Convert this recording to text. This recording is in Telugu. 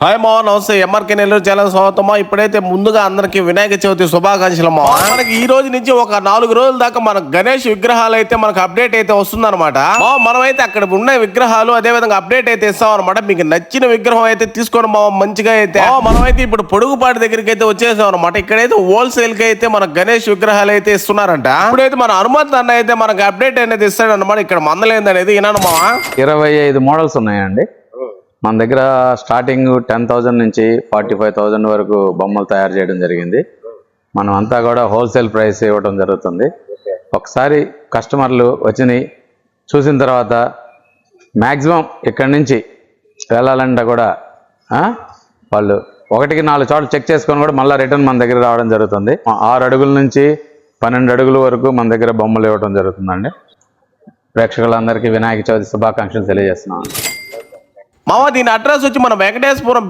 హాయ్ మా నమస్తే ఎంఆర్కే నెల్లూరు ఛానల్ స్వాగతమా. ఇప్పుడైతే ముందుగా అందరికి వినాయక చవితి శుభాకాంక్షలు మా. మనకి ఈ రోజు నుంచి ఒక 4 రోజుల దాకా మన గణేష్ విగ్రహాలు అయితే మనకు అప్డేట్ అయితే వస్తుందన్నమాట. మనమైతే అక్కడ ఉన్న విగ్రహాలు అదే విధంగా అప్డేట్ అయితే ఇస్తాం అనమాట. మీకు నచ్చిన విగ్రహం అయితే తీసుకోవడం మంచిగా అయితే మనమైతే ఇప్పుడు పొడుగుపాటి దగ్గరికి అయితే వచ్చేసాం అనమాట. ఇక్కడైతే హోల్సేల్ కి అయితే మన గణేష్ విగ్రహాలు అయితే ఇస్తున్నారంట. ఇప్పుడైతే మన హనుమంత్ అన్న అయితే మనకు అప్డేట్ అనేది ఇస్తాడు అనమాట. ఇక్కడ మందలేంది అనేది వినాను మా. 25 మోడల్స్ ఉన్నాయండి మన దగ్గర. స్టార్టింగ్ 10,000 నుంచి 45,000 వరకు బొమ్మలు తయారు చేయడం జరిగింది. మనం అంతా కూడా హోల్సేల్ ప్రైస్ ఇవ్వడం జరుగుతుంది. ఒకసారి కస్టమర్లు వచ్చి చూసిన తర్వాత మ్యాక్సిమం ఇక్కడి నుంచి వెళ్ళాలంటే కూడా వాళ్ళు 1-4 చోట్ల చెక్ చేసుకొని కూడా మళ్ళీ రిటర్న్ మన దగ్గర రావడం జరుగుతుంది. 6 అడుగుల నుంచి 12 అడుగుల వరకు మన దగ్గర బొమ్మలు ఇవ్వడం జరుగుతుందండి. ప్రేక్షకులందరికీ వినాయక చవితి శుభాకాంక్షలు తెలియజేస్తున్నాను. దీని అడ్రస్ వచ్చి మన వెంకటేశ్వరం